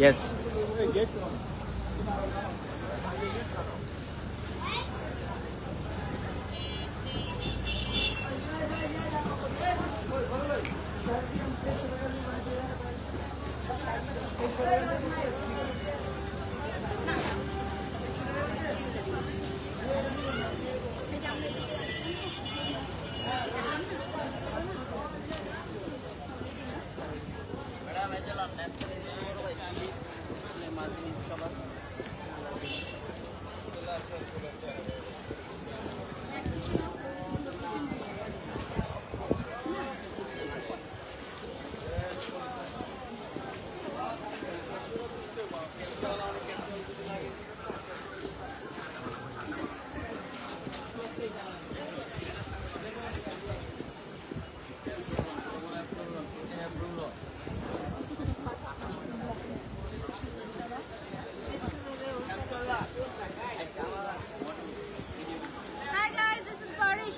Yes.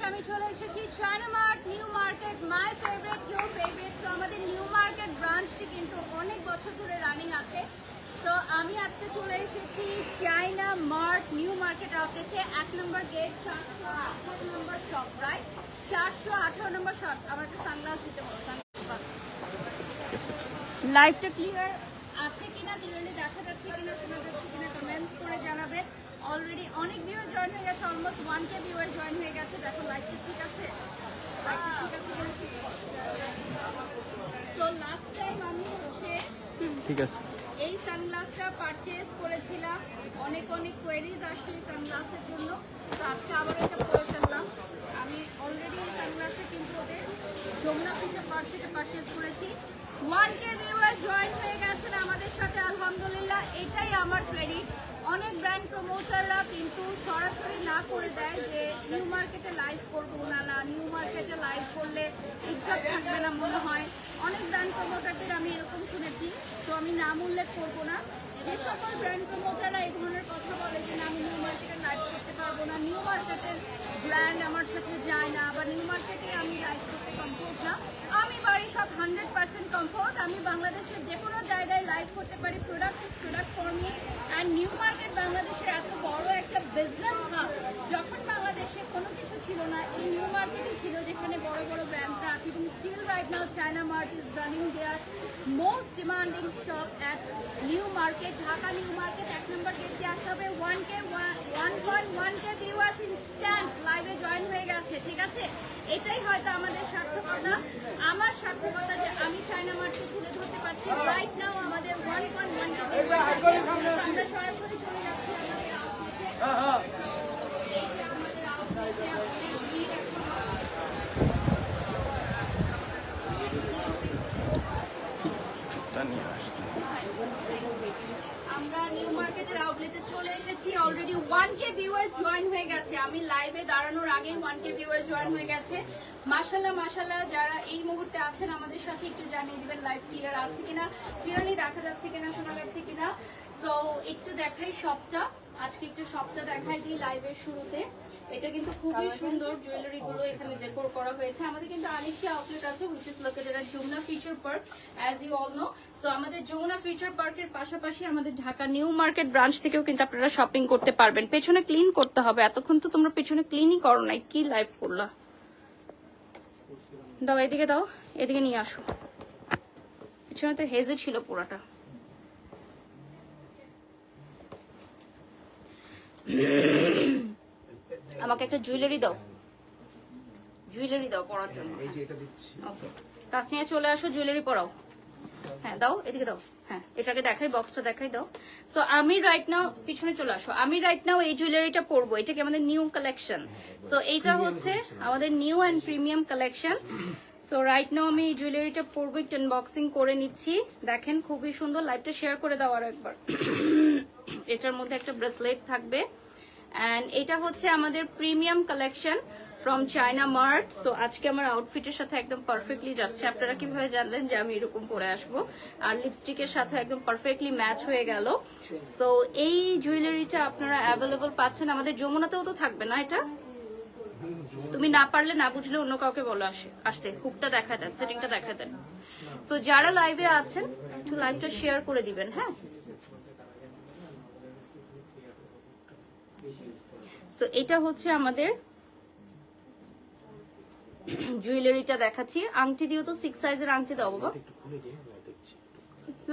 আমি চলে এসেছি China Mart New market, my favourite, your favourite. তো আমাদের নিউ মার্কেট ব্রাঞ্চটি কিন্তু অনেক বছর ধরে রানিং আছে। তো আমি আজকে চলে এসেছি চায়না মার্ট নিউ মার্কেট আউটলেটে, 1 নম্বর গেট, 418 নম্বর শপ, রাইট? 418 নম্বর শপ। আমার একটা সানগ্লাস দিতে বলবো। লাইভটা ক্লিয়ার আছে কিনা, ক্লিয়ারলি দেখা যাচ্ছে কিনা, শোনা যাচ্ছে কিনা কমেন্টস করে জানাবেন। অলরেডি অনেক ভিউয়ার জয়েন হয়ে গেছে, অলমোস্ট 1K ভিউয়ার জয়েন হয়ে গেছে। দেখো লাইভটা ঠিক আছে, লাইভটা ঠিক আছে। তো লাস্ট টাইম আমি ঠিক আছে এই সানগ্লাসটা পারচেজ করেছিলাম, অনেক কোয়েরিজ আসছে এই সানগ্লাসের জন্য। তো আজকে আবার এটা পরে ফেললাম। আমি অলরেডি এই সানগ্লাসটা কিন্তু ওদের যমুনা ফিচার পার্ক থেকে পারচেজ করেছি। 1K ভিউয়ার জয়েন হয়ে গেছেন আমাদের সাথে, আলহামদুলিল্লাহ, এটাই আমার ক্রেডিট। অনেক ব্র্যান্ড প্রমোটাররা কিন্তু সরাসরি না করে দেয় যে নিউ মার্কেটে লাইভ করবো না, নিউ মার্কেটে লাইভ করলে ইজ্জত থাকবে না মনে হয়। অনেক ব্র্যান্ড প্রমোটারদের আমি এরকম শুনেছি, তো আমি নাম উল্লেখ করবো না। যে সকল ব্র্যান্ড প্রমোটাররা এই ধরনের কথা বলে যে না আমি নিউ মার্কেটে লাইভ করতে পারবো না, নিউ মার্কেটের ব্র্যান্ড আমার সাথে যায় না, বা নিউ মার্কেটে আমি লাইভ করতে কমফোর্ট না, আমি বাড়ি সব 100% কমফোর্ট। আমি বাংলাদেশের যে কোনো জায়গায় লাইভ করতে পারি। Product is product for me. And New market বাংলাদেশের এত বড় একটা বিজনেস হাব। যখন বাংলাদেশে কোনো কিছু ছিল না, এই নিউ মার্কেটই ছিল যেখানে বড় বড় ব্র্যান্ডরা আছে। এবং still right now China Mart is running their most demanding shop at New Market, Dhaka new market 1 নম্বর গেটে আসতে হবে। 1.1K ভিউয়ার্স ইনস্ট্যান্ট লাইভে জয়েন হয়ে গেছে, ঠিক আছে? এটাই হয়তো আমাদের সার্থকতা, আমার সার্থকতা যে আমি চায়না মার্টকে তুলে ধরতে পারছি। রাইট নাও আমাদের 1.1K ভিউয়ার্স আছে। আমরা সরাসরি চলে যাচ্ছি আমাদের আউটলেটে। এই যে আমাদের আউটলেটে আপনাদের ভিড় এখন আমরা নিউ মার্কেটের আউটলেটে চলে এসেছি। অলরেডি 1K ভিউয়ার্স জয়েন হয়ে গেছে। আমি লাইভে দাঁড়ানোর আগে 1K ভিউয়ার্স জয়েন হয়ে গেছে। মাশাআল্লাহ মাশাআল্লাহ। যারা এই মুহূর্তে আছেন আমাদের সাথে একটু জানিয়ে দিবেন লাইভ ক্লিয়ার আছে কিনা, ক্লিয়ারলি দেখা যাচ্ছে কিনা, শোনা যাচ্ছে কিনা। সো একটু দেখাই শপটা, আজকে একটু শপটা দেখাই দিই লাইভের শুরুতে। এটা কিন্তু খুবই সুন্দর জুয়েলারি গুলো এখানে ডেকোর করা হয়েছে। আমাদের কিন্তু আরেকটি আউটলেট আছে which is located at Jamuna future Park, as you all know. So আমাদের যমুনা ফিউচার পার্কের পাশাপাশি আমাদের ঢাকা নিউ মার্কেট ব্রাঞ্চ থেকেও কিন্তু আপনারা শপিং করতে পারবেন। পেছনে ক্লিন করতে হবে, এতক্ষণ তো তোমরা পেছনে ক্লিনই করো নাই, কি লাইভ করলা? দাও এদিকে, দাও এদিকে নিয়ে আসো। পিছনে তো হেজে ছিল পুরাটা। আমাকে একটা জুয়েলারি দাও, জুয়েলারি দাও পরার জন্য। এই যে এটা দিচ্ছি। ওকে, তাসনিয়া চলে আসো, জুয়েলারি পরাও। হ্যাঁ দাও, এদিকে দাও। হ্যাঁ এটাকে দেখাই, বক্সটা দেখাই দাও। সো আমি রাইট নাও, পিছনে চলে আসো। আমি রাইট নাও এই জুয়েলারিটা পরবো। এটা কি আমাদের নিউ কালেকশন। সো এইটা হচ্ছে আমাদের new and premium collection. So right now আমি এই জুয়েলারিটা পরবো, একটু আনবক্সিং করে নিচ্ছি। দেখেন খুবই সুন্দর। লাইভটা শেয়ার করে দাও আরো একবার। এটার মধ্যে একটা ব্রেসলেট থাকবে। অ্যান্ড এটা হচ্ছে আমাদের premium collection from China mart. So আজকে আমার আউটফিটের সাথে একদম পারফেক্টলি যাচ্ছে। আপনারা কিভাবে জানলেন যে আমি এরকম পরে আসবো? আর লিপস্টিকের সাথে একদম পারফেক্টলি ম্যাচ হয়ে গেল। সো এই জুয়েলারিটা আপনারা অ্যাভেলেবল পাচ্ছেন আমাদের যমুনাতেও তো থাকবে না এটা? তুমি না পারলে না বুঝলে অন্য কাউকে বলো আসতে। হুকটা দেখা দেন, সেটিংটা দেখা দেন। সো যারা লাইভে আছেন একটু লাইভটা শেয়ার করে দিবেন। হ্যাঁ, সো এটা হচ্ছে আমাদের জুয়েলারিটা দেখাচ্ছি। আংটি দিও তো, 6 সাইজের আংটি দাও বাবা।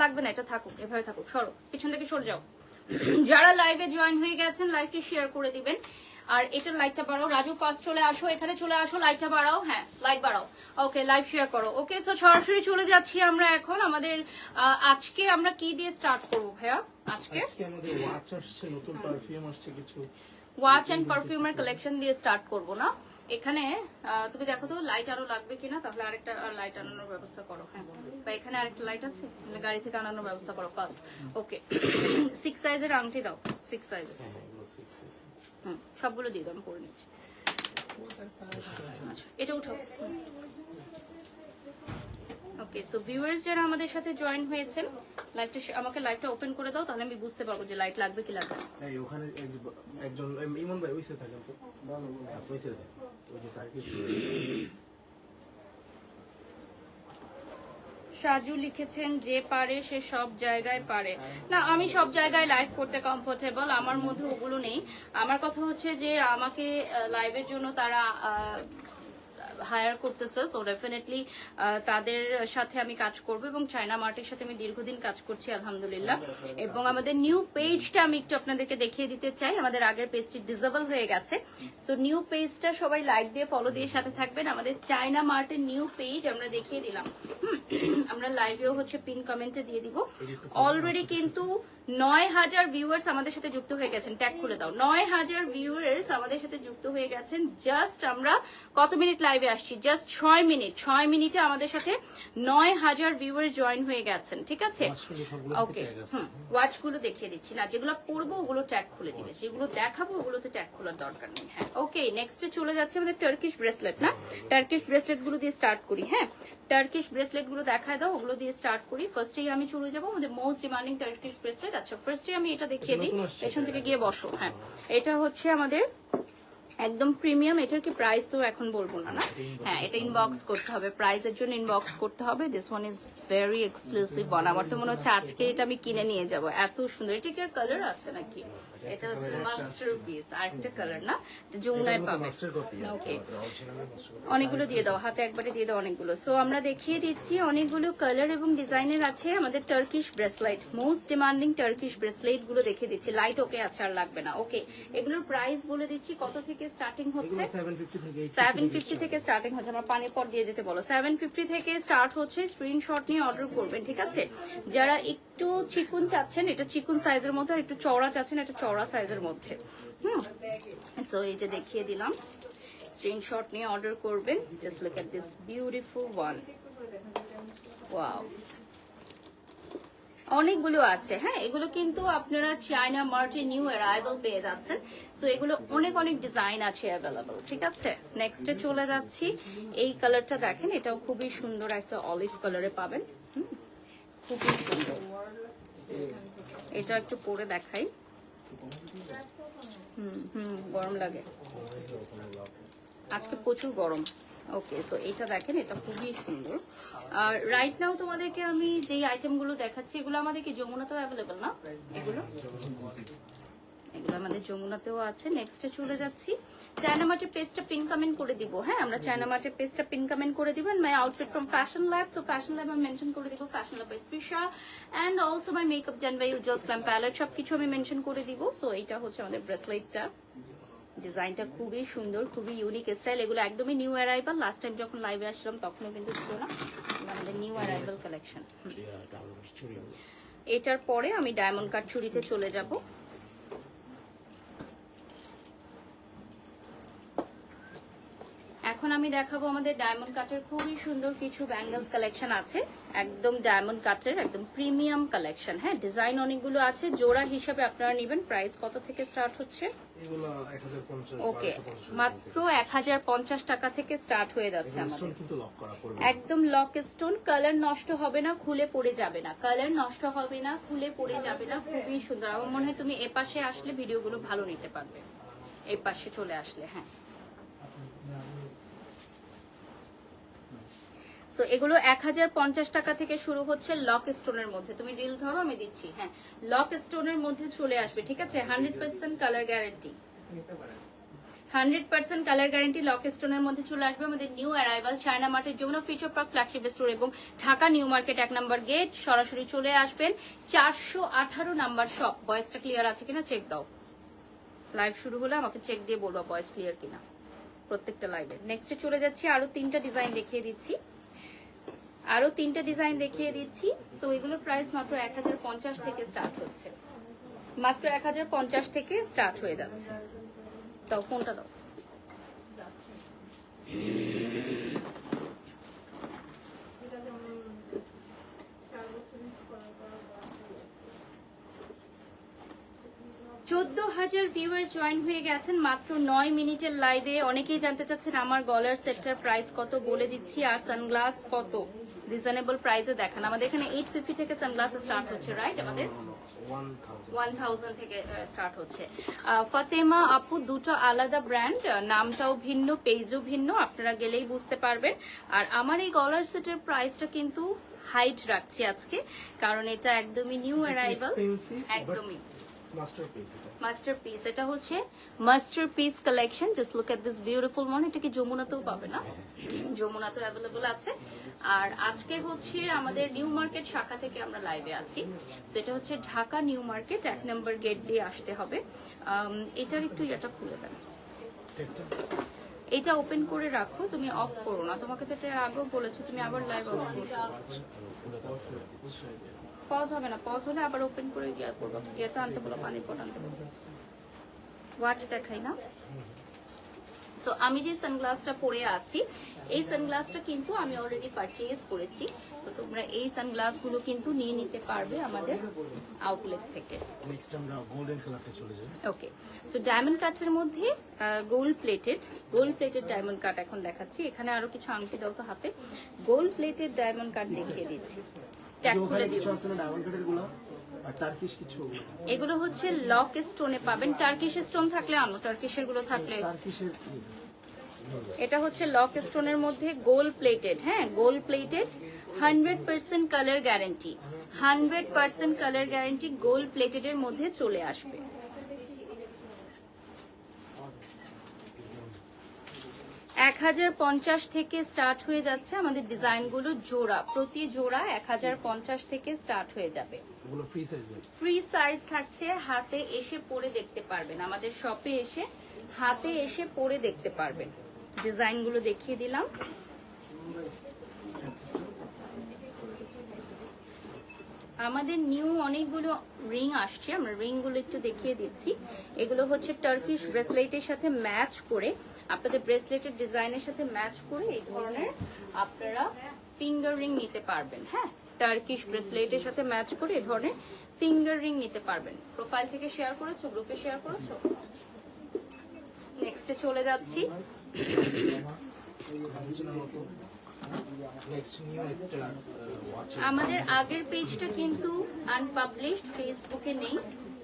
লাগবে না, এটা থাকুক, এভাবে থাকুক। সরো, পিছন থেকে সরে যাও। যারা লাইভে জয়েন হয়ে গেছেন লাইভটি শেয়ার করে দিবেন। আর এটার লাইটটা বাড়াও। রাজু পাস চলে আসো, এখানে চলে আসো, লাইটটা বাড়াও। হ্যাঁ, লাইট বাড়াও। ওকে, লাইভ শেয়ার করো। ওকে, সো সরাসরি চলে যাচ্ছি আমরা এখন আমাদের আজকে আমরা কি দিয়ে স্টার্ট করব ভাইয়া? আজকে আমাদের ওয়াচ আসছে, নতুন পারফিউম আসছে, কিছু ওয়াচ এন্ড পারফিউমের কালেকশন দিয়ে স্টার্ট করব না। এখানে তুমি দেখো তো লাইট আরো লাগবে কিনা, তাহলে আরেকটা লাইট আনানোর ব্যবস্থা করো। হ্যাঁ, বা এখানে আরেকটা লাইট আছে, গাড়ি থেকে আনানোর ব্যবস্থা করো ফার্স্ট। ওকে, 6 সাইজের আংটি দাও, 6 সাইজের। সবগুলো দিয়ে দাও, আমি করে নিচ্ছি। আচ্ছা, এটা উঠাও। ওকে, সো ভিউয়ার্স যারা আমাদের সাথে জয়েন হয়েছেন, লাইভটা আমাকে লাইভটা ওপেন করে দাও, তাহলে আমি বুঝতে পারবো যে লাইট লাগবে কি লাগবে না। এই ওখানে একজন ইমন ভাই ওইসে থাকেন তো, ভালো ওইসে থাকেন, ওই যে তার কিছু সাজু লিখেছেন যে পারে সে সব জায়গায় পারে না। আমি সব জায়গায় লাইভ করতে কমফোর্টেবল, আমার মধ্যে ওগুলো নেই। আমার কথা হচ্ছে যে আমাকে লাইভের জন্য তারা হায়ার করতেছে, সো ডেফিনেটলি তাদের সাথে আমি কাজ করব। এবং চায়না মার্টের সাথে আমি দীর্ঘদিন কাজ করছি আলহামদুলিল্লাহ। এবং আমাদের নিউ পেজটা আমি একটু আপনাদেরকে দেখিয়ে দিতে চাই। আমাদের আগের পেজটি ডিসেবল হয়ে গেছে, সো নিউ পেজটা সবাই লাইক দিয়ে ফলো দিয়ে সাথে থাকবেন। আমাদের চায়না মার্টের নিউ পেজ আমরা দেখিয়ে দিলাম। আমরা লাইভেও হচ্ছে পিন কমেন্টে দিয়ে দিব। অলরেডি কিন্তু 9000 ভিউয়ার্স আমাদের সাথে যুক্ত হয়ে গেছেন। ট্যাগ খুলে দাও। 9000 ভিউয়ার্স আমাদের সাথে যুক্ত হয়ে গেছেন। জাস্ট আমরা কত মিনিট লাইভে আসছি? Just 6 minute. 6 মিনিটে আমাদের সাথে 9000 ভিউয়ার্স জয়েন হয়ে গেছেন। ঠিক আছে, ওকে। ওয়াচ গুলো দেখিয়ে দিচ্ছি না, যেগুলো পড়বো ওগুলো ট্যাগ খুলে দিবে, যেগুলো দেখাবো ওগুলোতে ট্যাগ খোলার দরকার নেই। হ্যাঁ, ওকে, নেক্সটে চলে যাচ্ছে আমাদের টার্কিশ ব্রেসলেট। না, টার্কিশ ব্রেসলেট গুলো দিয়ে স্টার্ট করি। হ্যাঁ, টার্কিশ ব্রেসলেট গুলো দেখায় দাও, ওগুলো দিয়ে স্টার্ট করি। ফার্স্টেই আমি চলে যাবো আমাদের মোস্ট ডিমান্ডিং টার্কিশ ব্রেসলেট। আচ্ছা, ফার্স্টে আমি এটা দেখিয়ে দিই, পেছন থেকে গিয়ে বসো। হ্যাঁ, এটা হচ্ছে আমাদের একদম প্রিমিয়াম। এটার কি প্রাইস তো এখন বলবো না, না? হ্যাঁ, এটা ইনবক্স করতে হবে, প্রাইসের জন্য ইনবক্স করতে হবে। This one is very exclusive one. আমার তো মনে হচ্ছে আজকে এটা আমি কিনে নিয়ে যাব, এত সুন্দর। এটা কি আর কালার আছে নাকি? এটা হচ্ছে মাস্টারপিস। আরেকটা কালার না, যমুনায় পাবে। ওকে, অনেকগুলো দিয়ে দাও, হাতে একবারে দিয়ে দাও অনেকগুলো। সো আমরা দেখিয়ে দিচ্ছি, অনেকগুলো কালার এবং ডিজাইনের আছে আমাদের Turkish bracelet. Most demanding Turkish bracelet গুলো দেখিয়ে দিচ্ছি। লাইট ওকে আছে, আর লাগবে না। ওকে, এগুলোর প্রাইস বলে দিচ্ছি কত থেকে স্টার্টিং হচ্ছে। 750 থেকে স্টার্টিং হচ্ছে। আমার পানির পর দিয়ে দিতে বলো। 750 থেকে স্টার্ট হচ্ছে। স্ক্রিনশট নিয়ে অর্ডার করবেন, ঠিক আছে? যারা একটু চিকুন চাচ্ছেন, এটা চিকুন সাইজের মধ্যে, আর একটু চওড়া চাচ্ছেন, এটা চওড়া সাইজের মধ্যে। সো এই যে দেখিয়ে দিলাম, স্ক্রিনশট নিয়ে অর্ডার করবেন। Just look at this beautiful one. Wow, অনেকগুলো আছে। হ্যাঁ, এগুলো কিন্তু আপনারা চায়না মার্টে নিউ অ্যারাইভাল পেয়ে যাচ্ছেন। সো এগুলো অনেক অনেক ডিজাইন আছে অ্যাভেলেবল, ঠিক আছে? নেক্সটে চলে যাচ্ছি। এই কালারটা দেখেন, এটাও খুবই সুন্দর একটা অলিভ কালারে পাবেন। খুবই সুন্দর। এটা একটু পরে দেখাই। গরম লাগে আজকে, প্রচুর গরম। ওকে, সো এটা দেখেন, এটা খুবই সুন্দর। আর রাইট নাও তোমাদেরকে আমি যেই আইটেমগুলো দেখাচ্ছি, এগুলো আমাদের কি যমুনাতেও অ্যাভেলেবল না? এগুলো আমাদের যমুনাতেও আছে। নেক্সটে চলে যাচ্ছি। চায়না মার্টের পেজটা পিন কমেন্ট করে দিব। হ্যাঁ, আমরা চায়না মার্টের পেজটা পিন কমেন্ট করে দিব। My outfit from Fashion Lab. So Fashion Lab আমি মেনশন করে দিব, Fashion Lab by Trisha. And also my makeup done by Ujjwal Glam Palette, সবকিছু আমি মেনশন করে দিব। সো এইটা হচ্ছে আমাদের ব্রেসলেটটা। ডিজাইনটা খুবই সুন্দর, খুবই ইউনিক স্টাইল। এগুলো একদমই নিউ অ্যারাইভাল। লাস্ট টাইম যখন লাইভে আসলাম তখনও কিন্তু ছিল না, আমাদের নিউ অ্যারাইভাল কালেকশন। এটার পরে আমি ডায়মন্ড কাট চুড়িতে চলে যাব। এখন আমি দেখাবো আমাদের ডায়মন্ড কাটের খুবই সুন্দর কিছু ব্যাঙ্গলস কালেকশন আছে। একদম ডায়মন্ড কাটের একদম প্রিমিয়াম কালেকশন। হ্যাঁ, ডিজাইন অনেকগুলো আছে। জোড়া হিসাবে আপনারা নেবেন। প্রাইস কত থেকে স্টার্ট হচ্ছে? ওকে, মাত্র 1050 টাকা থেকে স্টার্ট হয়ে যাচ্ছে আমাদের। একদম লক স্টোন, কালার নষ্ট হবে না, খুলে পড়ে যাবে না। কালার নষ্ট হবে না, খুলে পড়ে যাবে না। খুবই সুন্দর। আমার মনে হয় তুমি এ পাশে আসলে ভিডিওগুলো ভালো নিতে পারবে, এই পাশে চলে আসলে। হ্যাঁ, সো এগুলো 1050 টাকা থেকে শুরু হচ্ছে লক স্টোনের মধ্যে। তুমি রিল ধরো, আমি দিচ্ছি। হ্যাঁ, লক স্টোনের মধ্যে চলে আসবে, ঠিক আছে? 100% colour guarantee, 100% colour guarantee lock স্টোনের মধ্যে চলে আসবে। আমাদের নিউ অ্যারাইভাল চায়না মার্টের Jamuna future park flagship store এবং ঢাকা নিউ মার্কেট 1 নম্বর গেট। সরাসরি চলে আসবেন। 418 নাম্বার শপ। ভয়েসটা ক্লিয়ার আছে কিনা চেক দাও। লাইভ শুরু হলে আমাকে চেক দিয়ে বলবা ভয়েস ক্লিয়ার কিনা প্রত্যেকটা লাইভে। নেক্সটে চলে যাচ্ছি, আরো 3টা ডিজাইন দেখিয়ে দিচ্ছি। সো এগুলোর প্রাইস মাত্র 1050 থেকে স্টার্ট হচ্ছে, মাত্র 1050 থেকে স্টার্ট হয়ে যাচ্ছে। দাও ফোনটা দাও। হাজার ভিউয়ার্স জয়েন হয়ে গেছেন মাত্র 9 মিনিটের লাইভে। অনেকেই জানতে চাচ্ছেন আমার গলার সেটটার প্রাইস কত, বলে দিচ্ছি। আর সানগ্লাস কত রিজনেবল প্রাইসে দেখান। আমাদের এখানে 850 থেকে সানগ্লাস স্টার্ট হচ্ছে, রাইট? আমাদের 1000 থেকে স্টার্ট হচ্ছে। ফাতেমা আপু, দুটো আলাদা ব্র্যান্ড, নামটাও ভিন্ন, পেজও ভিন্ন, আপনারা গেলেই বুঝতে পারবেন। আর আমার এই গলার সেটের প্রাইসটা কিন্তু হাইট রাখছি আজকে, কারণ এটা একদমই নিউ অ্যারাইভাল, একদমই মাস্টারপিস। এটা হচ্ছে masterpiece collection. Just look at this beautiful one. এটা কি যমুনাতেও পাবে না? যমুনাতেও অ্যাভেলেবল আছে। আর আজকে হচ্ছে আমাদের নিউ মার্কেট শাখা থেকে আমরা লাইভে আছি। সেটা হচ্ছে ঢাকা নিউ মার্কেট 1 নম্বর গেট দিয়ে আসতে হবে। এটার একটু এটা খুলে দেন, এটা ওপেন করে রাখো, তুমি অফ করো না। তোমাকে তো এটা আগেও বলেছো, তুমি আবার লাইভ অফ করছো। পজ হবে না, পজ হলে আবার ওপেন করে ইয়া করবো, ইয়েটা আনতে বলো, পানির পট আনতে বলো। ওয়াচ দেখাই না। সো আমি যে সানগ্লাসটা পরে আছি, এই সানগ্লাসটা কিন্তু আমি অলরেডি পারচেজ করেছি। সো তোমরা এই সানগ্লাসগুলো কিন্তু নিয়ে নিতে পারবে আমাদের আউটলেট থেকে। নেক্সট আমরা গোল্ডেন কালারটা চলে যাই। ওকে, সো ডায়মন্ড কাটের মধ্যে গোল্ড প্লেটেড ডায়মন্ড কাট এখন দেখাচ্ছি। এখানে আরো কিছু আংটি দাও তো হাতে। গোল্ড প্লেটেড ডায়মন্ড কাট দেখিয়ে দিচ্ছি। এগুলো হচ্ছে লক স্টোনে পাবেন। টার্কিশ স্টোন থাকলে আনো, টার্কিশের গুলো থাকলে। এটা হচ্ছে লক স্টোনের মধ্যে গোল্ড প্লেটেড, হ্যাঁ gold plated, 100% colour guarantee, 100% colour guarantee gold plated এর মধ্যে চলে আসবে। 1050 থেকে স্টার্ট হয়ে যাচ্ছে আমাদের ডিজাইনগুলো। জোড়া, প্রতি জোড়া 1050 থেকে স্টার্ট হয়ে যাবে। ফ্রি সাইজ থাকছে, হাতে এসে পরে দেখতে পারবেন। আমাদের শপে এসে হাতে এসে পরে দেখতে পারবেন। ডিজাইনগুলো দেখিয়ে দিলাম। আমাদের নিউ অনেকগুলো রিং আসছে, আমরা রিংগুলো একটু দেখিয়ে দিচ্ছি। এগুলো হচ্ছে টার্কিশ ব্রেসলেটের সাথে ম্যাচ করে, আপনাদের ব্রেসলেটের ডিজাইনের সাথে ম্যাচ করে এই ধরনের আপনারা ফিঙ্গার রিং নিতে পারবেন। হ্যাঁ, টার্কিশ ব্রেসলেটের সাথে ম্যাচ করে এই ধরনের ফিঙ্গার রিং নিতে পারবেন। প্রোফাইল থেকে শেয়ার করেছো, গ্রুপে শেয়ার করেছো। নেক্সটে চলে যাচ্ছি। আমাদের আগের পেজটা কিন্তু আনপাবলিশড, ফেসবুকে নেই।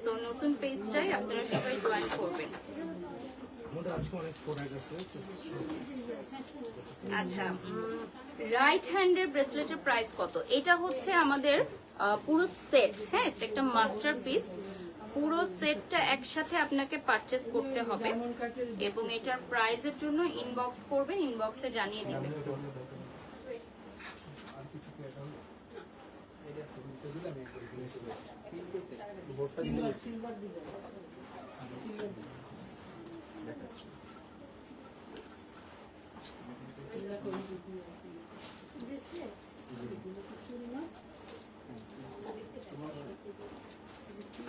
সো নতুন পেজটাই আপনারা সবাই জয়েন করবেন। আচ্ছা, রাইট হ্যান্ডের ব্রেসলেটের প্রাইস কত? এটা হচ্ছে আমাদের পুরো সেট, হ্যাঁ এটা একটা মাস্টারপিস। পুরো সেটটা একসাথে আপনাকে পারচেজ করতে হবে এবং এটার প্রাইসের জন্য ইনবক্স করবেন, ইনবক্সে জানিয়ে দিবেন।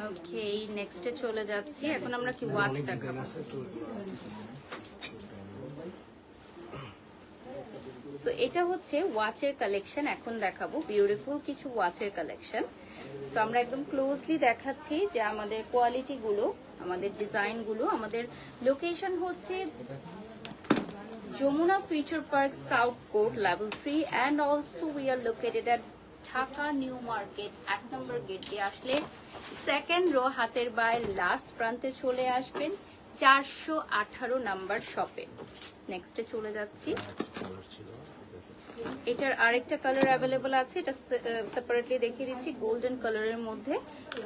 ওকে, নেক্সটে চলে যাচ্ছি। এখন আমরা কি ওয়াচ দেখাবো। সো এটা হচ্ছে ওয়াচের কালেকশন, এখন দেখাবো বিউটিফুল কিছু ওয়াচের কালেকশন। সো আমরা একদম ক্লোজলি দেখাচ্ছি যে আমাদের কোয়ালিটি গুলো, আমাদের ডিজাইন গুলো। আমাদের লোকেশন হচ্ছে Jamuna future Park South Court level 3 and also we are located at Dhaka new market 1 number gate দিয়ে আসলে সেকেন্ড রো হাতের বাই লাস্ট প্রান্তে চলে আসবেন। 418 নাম্বার শপে। নেক্সটে চলে যাচ্ছি। কালার ছিল এটার আরেকটা কালার অ্যাভেলেবল আছে, এটা সেপারেটলি দেখিয়ে দিচ্ছি, গোল্ডেন কালারের মধ্যে।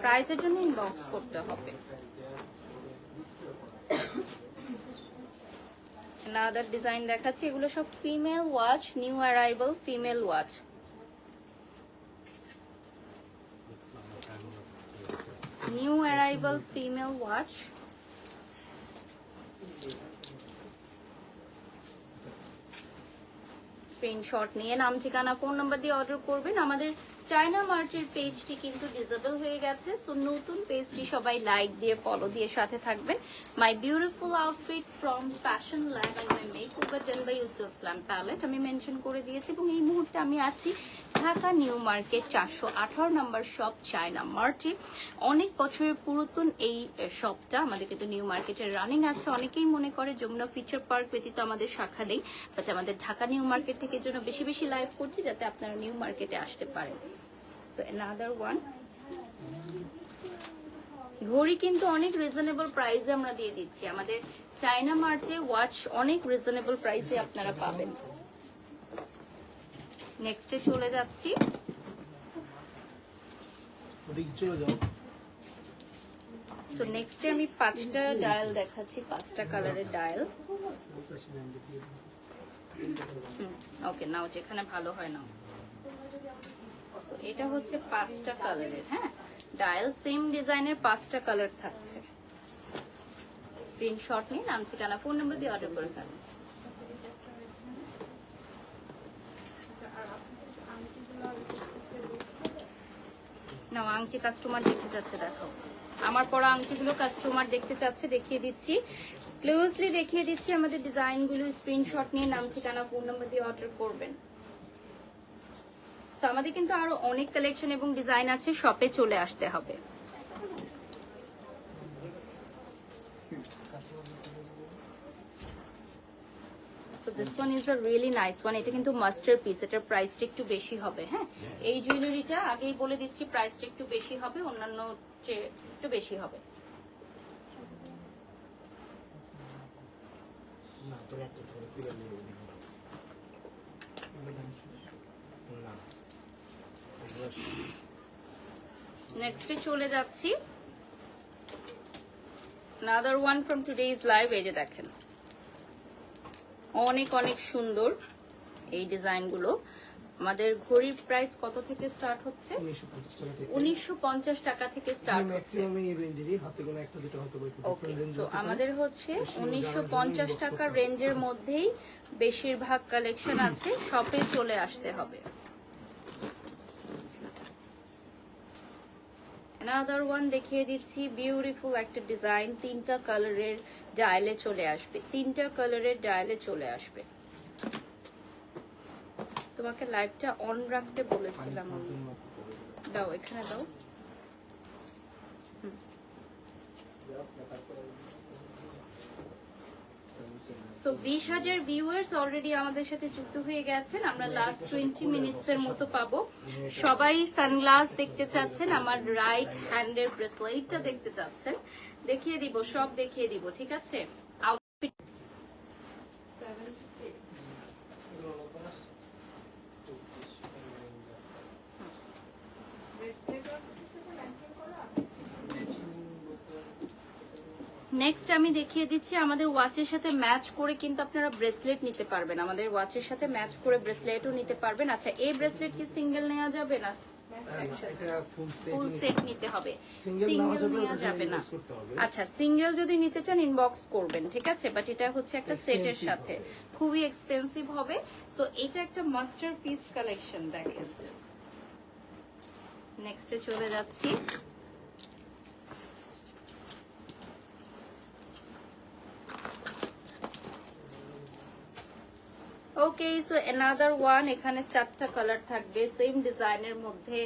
প্রাইসের জন্য ইনবক্স করতে হবে। আদার ডিজাইন দেখাচ্ছি, এগুলো সব female watch, new arrival female watch. New arrival female watch. Screenshot নিয়ে নাম ঠিকানা ফোন নাম্বার দিয়ে অর্ডার করবেন। আমাদের চায়না মার্টের পেজটি কিন্তু ডিসেবল হয়ে গেছে, সো নতুন পেজটি সবাই লাইক দিয়ে ফলো দিয়ে সাথে থাকবেন। My beautiful outfit from Fashion Lab and my makeover done by Ujjwal Glam Palette আমি মেনশন করে দিয়েছি। এবং এই মুহূর্তে আমি আছি ঢাকা নিউ মার্কেট 418 নম্বর শপ চায়না মার্টে। অনেক বছরের পুরাতন এই শপটা আমাদের কিন্তু নিউ মার্কেটের রানিং আছে। অনেকেই মনে করে যমুনা ফিউচার পার্ক ব্যতীত আমাদের শাখা নেই, বাট আমাদের ঢাকা নিউ মার্কেট থেকে জন্য বেশি বেশি লাইভ করছি যাতে আপনারা নিউ মার্কেটে আসতে পারেন। So another one. ঘড়ি কিন্তু অনেক রিজনেবল প্রাইসে আমরা দিয়ে দিচ্ছি। আমাদের চায়না মার্টে ওয়াচ অনেক রিজনেবল প্রাইসে আপনারা পাবেন। নেক্সটে চলে যাচ্ছি। ওদিকে চলে যাও। সো নেক্সটে আমি 5টা ডায়াল দেখাচ্ছি, 5টা কালারের ডায়াল। ওকে, নাও যেখানে ভালো হয় নাও। সো এটা হচ্ছে 5টা কালারের, হ্যাঁ ডায়াল, সেম ডিজাইনের 5টা কালার থাকছে। স্ক্রিনশট নিয়ে নাম ঠিকানা ফোন নাম্বার দিয়ে অর্ডার করে ফেলুন। না আংটি কাস্টমার দেখতে চাচ্ছে, দেখো আমার পরা আংটিগুলো কাস্টমার দেখতে চাচ্ছে, দেখিয়ে দিচ্ছি, ক্লোজলি দেখিয়ে দিচ্ছি। আমাদের ডিজাইনগুলো স্ক্রিনশট নিয়ে নাম ঠিকানা ফোন নাম্বার দিয়ে অর্ডার করবেন। সো আমাদের কিন্তু আরো অনেক কালেকশন এবং ডিজাইন আছে, শপে চলে আসতে হবে। So this one is a really nice one. এটা কিন্তু মাস্টারপিস, এটার প্রাইসটা একটু বেশি হবে। হ্যাঁ, এই জুয়েলারিটা আগেই বলে দিচ্ছি প্রাইসটা একটু বেশি হবে, অন্যান্য চেয়ে একটু বেশি হবে। না তোর একটা সিরিয়াল নিয়ে না। নেক্সটে চলে যাচ্ছি। another one from today's live, এই যে দেখেন অনেক অনেক সুন্দর এই ডিজাইনগুলো। আমাদের ঘড়ির প্রাইস কত থেকে স্টার্ট হচ্ছে? 1950 টাকা থেকে স্টার্ট হচ্ছে। ম্যাক্সিমাম এই রেঞ্জেরই, হাতে গোনা একটা দুটো হয়তো একটু ওকে, ডিফারেন্ট রেঞ্জ। সো আমাদের হচ্ছে 1950 টাকার রেঞ্জের মধ্যেই বেশিরভাগ কালেকশন আছে, শপে চলে আসতে হবে। another one দেখিয়ে দিচ্ছি, বিউটিফুল একটা ডিজাইন, 3টা কালারের ডায়ালে চলে আসবে, 3টা কালারের ডায়ালে চলে আসবে। তোমাকে লাইভটা অন রাখতে বলেছিলাম, দাও এখানে দাও। সো 20,000 ভিউয়ার্স অলরেডি আমাদের সাথে যুক্ত হয়ে গেছেন। আমরা লাস্ট 20 মিনিটসের মতো পাবো। সবাই সানগ্লাস দেখতে চাচ্ছেন, আমার রাইট হ্যান্ডের ব্রেসলেটটা দেখতে চাচ্ছেন, দেখিয়ে দিব, সব দেখিয়ে দিব, ঠিক আছে। আউটফিট নেক্সট আমি দেখিয়ে দিচ্ছি, আমাদের ওয়াচের সাথে ম্যাচ করে কিন্তু আপনারা ব্রেসলেট নিতে পারবেন, আমাদের ওয়াচের সাথে ম্যাচ করে ব্রেসলেটও নিতে পারবেন। আচ্ছা, এই ব্রেসলেট কি সিঙ্গেল নেওয়া যাবে না? এটা ফুল সেট নিতে হবে, সিঙ্গেল নেওয়া যাবে না। আচ্ছা, সিঙ্গেল যদি নিতে চান ইনবক্স করবেন, ঠিক আছে, বাট এটা হচ্ছে একটা সেটের সাথে, খুবই এক্সপেন্সিভ হবে। সো এটা একটা মাস্টারপিস কালেকশন, দেখেন। নেক্সটে চলে যাচ্ছি। ওকে, সো অ্যানাদার ওয়ান, এখানে 4টা কালার থাকবে সেম ডিজাইনের মধ্যে,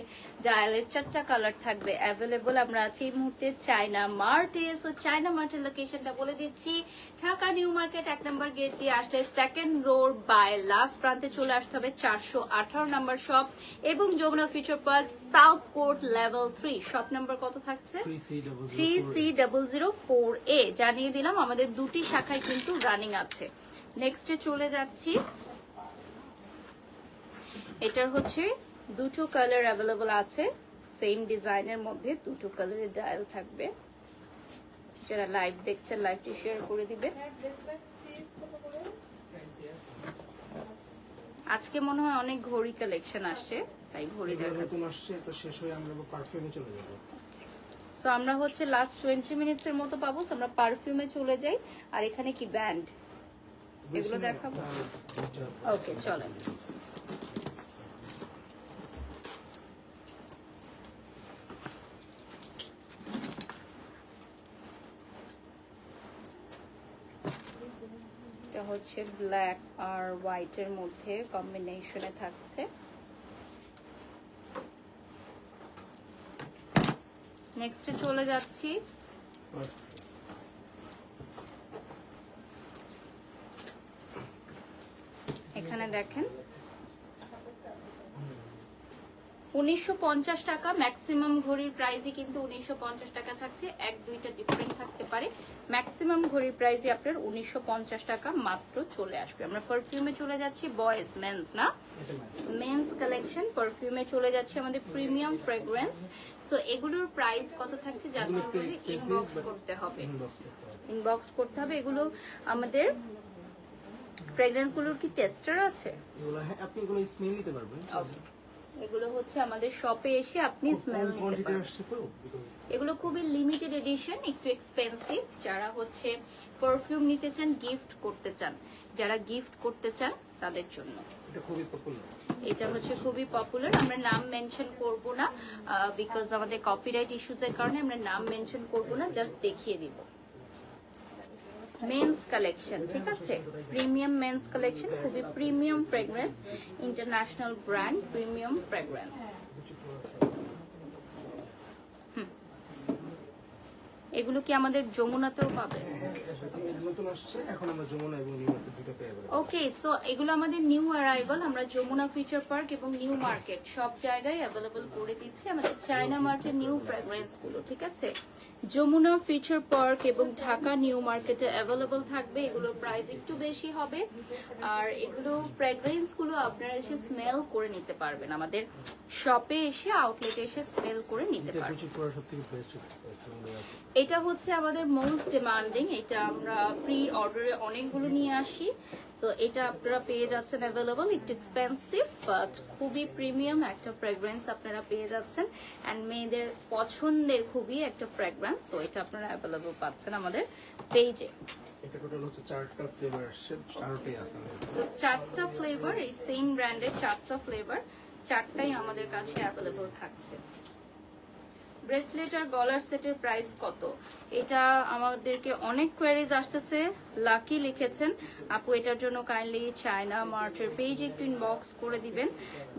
ডায়ালের 4টা কালার থাকবে অ্যাভেলেবল। আমরা আছি এই মুহূর্তে চায়না মার্টে। সো চায়না মার্টের লোকেশনটা বলে দিচ্ছি, ঢাকা নিউ মার্কেট 1 নম্বর গেট দিয়ে আসলে সেকেন্ড রোড বাই লাস্ট প্রান্তে চলে আসতে হবে 418 নম্বর শপ, এবং Jamuna future Park South Court level 3 shop number কত থাকছে? 3C004A। জানিয়ে দিলাম আমাদের দুটি শাখায় কিন্তু রানিং আছে। নেক্সটে চলে যাচ্ছি, এটার হচ্ছে দুটো কালার অ্যাভেলেবল আছে সেম ডিজাইনের মধ্যে, দুটো কালারের ডায়াল থাকবে। যারা লাইভ দেখছেন লাইভটি শেয়ার করে দিবেন। আজকে মনে হয় অনেক ঘড়ি কালেকশন আসছে, তাই ঘড়ি দেখাচ্ছি। আসছে তো শেষ হয়ে আমরা পারফিউমে চলে যাব। সো আমরা হচ্ছে লাস্ট 20 মিনিটসের মতো পাবো, সো আমরা পারফিউমে চলে যাই। আর এখানে কি ব্যান্ড, এগুলো দেখাবো। ওকে চলেন। এটা হচ্ছে ব্ল্যাক আর হোয়াইটের মধ্যে কম্বিনেশনে থাকছে। নেক্সটে চলে যাচ্ছি, এখানে দেখেন 1950 টাকা ম্যাক্সিমাম ঘড়ির প্রাইসই কিন্তু 1950 টাকা থাকছে। এক দুইটা ডিফারেন্ট থাকতে পারে, ম্যাক্সিমাম ঘড়ির প্রাইসই আপনার 1950 টাকা মাত্র চলে আসবে। আমরা পারফিউমে চলে যাচ্ছি, বয়েজ মেন্স না, মেন্স কালেকশন পারফিউমে চলে যাচ্ছে আমাদের প্রিমিয়াম ফ্রেগ্রেন্স। সো এগুলোর প্রাইস কত থাকছে জানতে হলে ইনবক্স করতে হবে, ইনবক্স করতে হবে। এগুলো আমাদের ফ্রেগ্রেন্স গুলোর কি টেস্টার আছে? এগুলো হ্যাঁ, আপনি এগুলো স্মেল নিতে পারবেন। ওকে, এগুলো হচ্ছে আমাদের শপে এসে আপনি স্মেল নিতে পারবেন। এগুলো খুবই লিমিটেড এডিশন, একটু এক্সপেন্সিভ। যারা হচ্ছে পারফিউম নিতে চান, গিফট করতে চান, যারা গিফট করতে চান তাদের জন্য এটা খুবই পপুলার। এটা হচ্ছে খুবই পপুলার। আমরা নাম মেনশন করব না, বিকজ আমাদের কপিরাইট ইস্যুজের কারণে আমরা নাম মেনশন করব না, জাস্ট দেখিয়ে দিব। মেন্স কালেকশন, ঠিক আছে, প্রিমিয়াম মেন্স কালেকশন, খুবই premium fragrance, international brand premium fragrance. এগুলো কি আমাদের যমুনাতেও পাবে? ওকে, সো এগুলো আমাদের নিউ অ্যারাইভাল। আমরা যমুনা ফিউচার পার্ক এবং নিউ মার্কেট সব জায়গায় অ্যাভেলেবল করে দিচ্ছি আমাদের চায়না মার্টের নিউ ফ্রেগ্রেন্স গুলো, ঠিক আছে। যমুনা ফিউচার পার্ক এবং ঢাকা নিউ মার্কেটে অ্যাভেলেবল থাকবে। এগুলোর প্রাইস একটু বেশি হবে, আর এগুলো ফ্রেগ্রেন্স গুলো আপনারা এসে স্মেল করে নিতে পারবেন, আমাদের শপে এসে আউটলেটে এসে স্মেল করে নিতে পারবেন। এটা হচ্ছে আমাদের মোস্ট ডিমান্ডিং, এটা আমরা প্রি অর্ডারে অনেকগুলো নিয়ে আসি। সো এটা আপনারা পেয়ে যাচ্ছেন অ্যাভেলেবল, একটু এক্সপেন্সিভ বাট খুবই প্রিমিয়াম একটা ফ্রেগ্রেন্স আপনারা পেয়ে যাচ্ছেন, অ্যান্ড মেয়েদের পছন্দের খুবই একটা ফ্রেগ্রেন্স। সো এটা আপনারা অ্যাভেলেবল পাচ্ছেন আমাদের পেজে। এটা টোটাল হচ্ছে 4টা ফ্লেভার আসছে, 4টাই আছে। সো 4টা ফ্লেভার, এই সেম ব্র্যান্ডের 4টা ফ্লেভার, 4টাই আমাদের কাছে অ্যাভেলেবল থাকছে। ব্রেসলেট আর গলার সেটের প্রাইস কত? এটা আমাদেরকে অনেক কোয়েরিজ আসতেছে। লাকি লিখেছেন আপু, এটার জন্য কাইন্ডলি চায়না মার্চের পেজ একটু ইনবক্স করে দিবেন,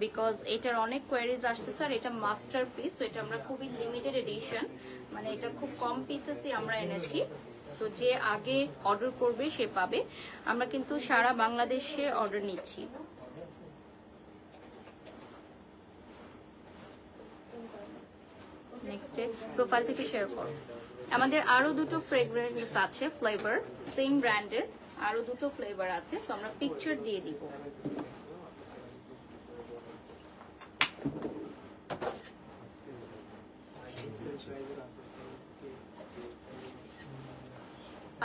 বিকজ এটার অনেক কোয়েরিজ আসতেছে। আর এটা মাস্টার পিস, তো এটা আমরা খুবই লিমিটেড এডিশন, মানে এটা খুব কম পিসেসই আমরা এনেছি। সো যে আগে অর্ডার করবে সে পাবে। আমরা কিন্তু সারা বাংলাদেশে অর্ডার নিচ্ছি। নেক্সটে প্রোফাইল থেকে শেয়ার করো। আমাদের আরো দুটো ফ্রেগ্রেন্স আছে, ফ্লেভার সেম ব্র্যান্ডের আরো দুটো ফ্লেভার আছে, সো আমরা পিকচার দিয়ে দিব।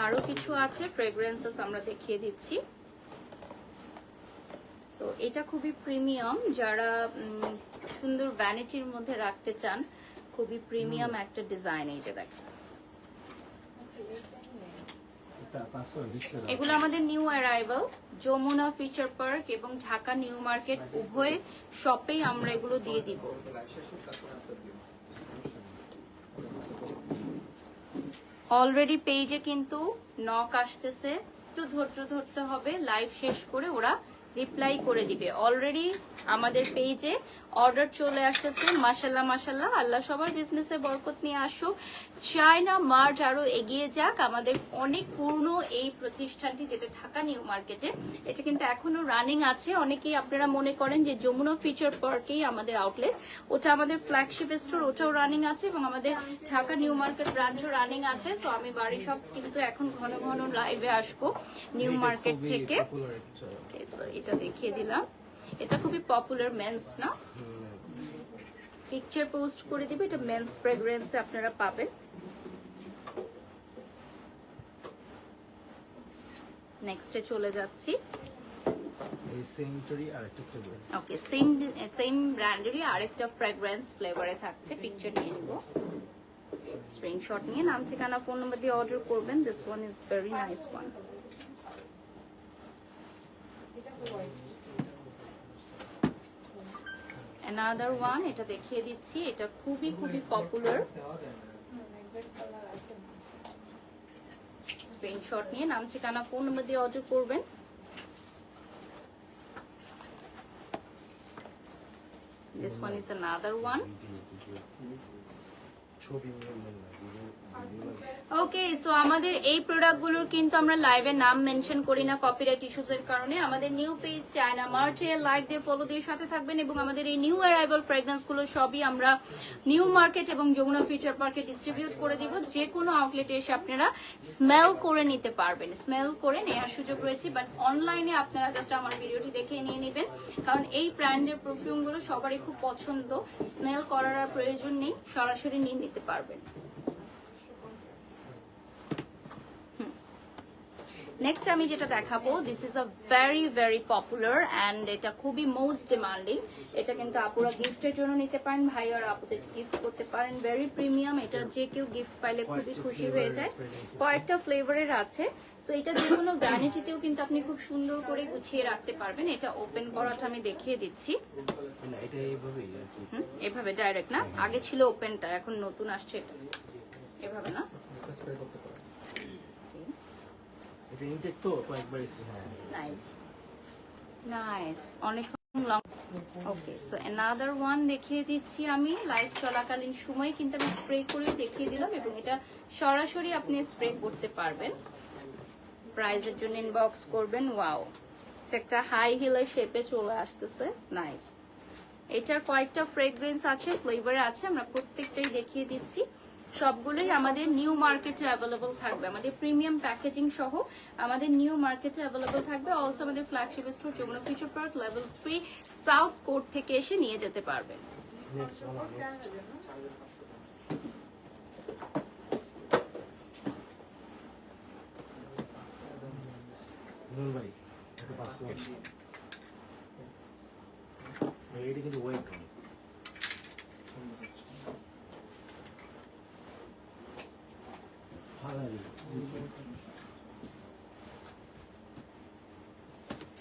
আরো কিছু আছে ফ্রেগ্রেন্সেস আমরা দেখিয়ে দিচ্ছি। সো এটা খুবই প্রিমিয়াম, যারা সুন্দর ভ্যানিটির মধ্যে রাখতে চান, খুবই প্রিমিয়াম একটা ডিজাইন। এই যে দেখেন, এগুলো আমাদের new arrival, Jamuna future Park এবং ঢাকা নিউ মার্কেট উভয় শপেই আমরা এগুলো দিয়ে দিব। অলরেডি পেজে কিন্তু নক আসতেছে, একটু ধৈর্য ধরতে হবে, লাইভ শেষ করে ওরা রিপ্লাই করে দিবে। অলরেডি আমাদের পেজে অর্ডার চলে আসতেছে। মাশাল্লাহ মাশাল্লাহ, আল্লাহ সবার বিজনেসে বরকত নিয়ে আসুক। চায়না মার্ট আরো এগিয়ে যাক। আমাদের অনেক পুরনো এই প্রতিষ্ঠানটি, যেটা ঢাকা নিউ মার্কেটে, এটা কিন্তু এখনো রানিং আছে। অনেকেই আপনারা মনে করেন যে যমুনা ফিচার পার্কেই আমাদের আউটলেট, ওটা আমাদের ফ্ল্যাগশিপ স্টোর, ওটাও রানিং আছে এবং আমাদের ঢাকা নিউ মার্কেট ব্রাঞ্চও রানিং আছে। সো আমি বাড়ি সব কিন্তু এখন ঘন ঘন লাইভে আসবো নিউ মার্কেট থেকে। সো এটা দেখিয়ে দিলাম, এটা খুবই পপুলার মেন্স না, পিকচার পোস্ট করে দিবে। এটা মেন্স ফ্রেগ্রেন্সে আপনারা পাবেন। নেক্সটে চলে যাচ্ছি। ওকে, সেম ব্র্যান্ডেরই আরেকটা ফ্রেগ্রেন্স ফ্লেভারে থাকছে। পিকচার নিয়ে নিব, স্ক্রিনশট নিয়ে নাম ঠিকানা ফোন নাম্বার দিয়ে অর্ডার করবেন। This one is very nice one. Another one, এটা দেখিয়ে দিচ্ছি। এটা খুবই খুবই পপুলার। স্ক্রিনশট নিয়ে নাম ঠিকানা ফোন নাম্বার দিয়ে অর্ডার করবেন। This one is another one. Okay, so আমাদের এই প্রোডাক্টগুলোর কিন্তু আমরা লাইভে নাম মেনশন করি না কপিরাইট ইস্যুজের কারণে। আমাদের নিউ পেজ চায়না মার্চে লাইক দিয়ে ফলো দিয়ে সাথে থাকবেন এবং আমাদের এই নিউ অ্যারাইভাল ফ্রেগ্রেন্সগুলো সবই আমরা নিউ মার্কেট এবং যমুনা ফিচার পার্কে ডিস্ট্রিবিউট করে দিব। যে কোনো আউটলেটে এসে আপনারা স্মেল করে নিতে পারবেন, স্মেল করে নেওয়ার সুযোগ রয়েছে। বাট অনলাইনে আপনারা জাস্ট আমার ভিডিওটি দেখে নিয়ে নেবেন, কারণ এই ব্র্যান্ডের পারফিউমগুলো সবারই খুব পছন্দ। স্মেল করার আর প্রয়োজন নেই, সরাসরি নিয়ে নিতে পারবেন। নেক্সট আমি যেটা দেখাবো, this is a very very popular and এটা খুবই মোস্ট ডিমান্ডিং। এটা কিন্তু আপুরা গিফটের জন্য নিতে পারেন, ভাই আর আপুদের গিফট করতে পারেন। ভেরি প্রিমিয়াম, এটা যে কেউ গিফট পাইলে খুবই খুশি হয়ে যায়। কয়েকটা ফ্লেভারের আছে, তো এটা যে কোনো ভ্যানিটিতেও কিন্তু আপনি খুব সুন্দর করে গুছিয়ে রাখতে পারবেন। এটা ওপেন করাটা আমি দেখিয়ে দিচ্ছি। এভাবে ডাইরেক্ট না, আগে ছিল ওপেনটা, এখন নতুন আসছে এটা। এভাবে না, এটা ইনটেক তো কয়েকবার এসে। হ্যাঁ, নাইস নাইস, অনেক লং। ওকে, সো অ্যানাদার ওয়ান দেখিয়ে দিচ্ছি আমি। লাইভ চলাকালীন সময় কিন্তু আমি স্প্রে করে দেখিয়ে দিলাম এবং এটা সরাসরি আপনি স্প্রে করতে পারবেন। প্রাইজের জন্য ইনবক্স করবেন। ওয়াও, এটা একটা হাই হিলের শেপে চলে আসতেছে, নাইস। এটার কয়েকটা ফ্রেগ্রেন্স আছে, ফ্লেভার আছে, আমরা প্রত্যেকটাই দেখিয়ে দিচ্ছি। সবগুলোই আমাদের নিউ মার্কেটে অ্যাভেলেবল থাকবে, আমাদের প্রিমিয়াম প্যাকেজিং সহ আমাদের নিউ মার্কেটে অ্যাভেলেবল থাকবে। অলসো আমাদের flagship store Jamuna Future Park level 3 South Court থেকে এসে নিয়ে যেতে পারবেন। এটা কিন্তু ওয়েট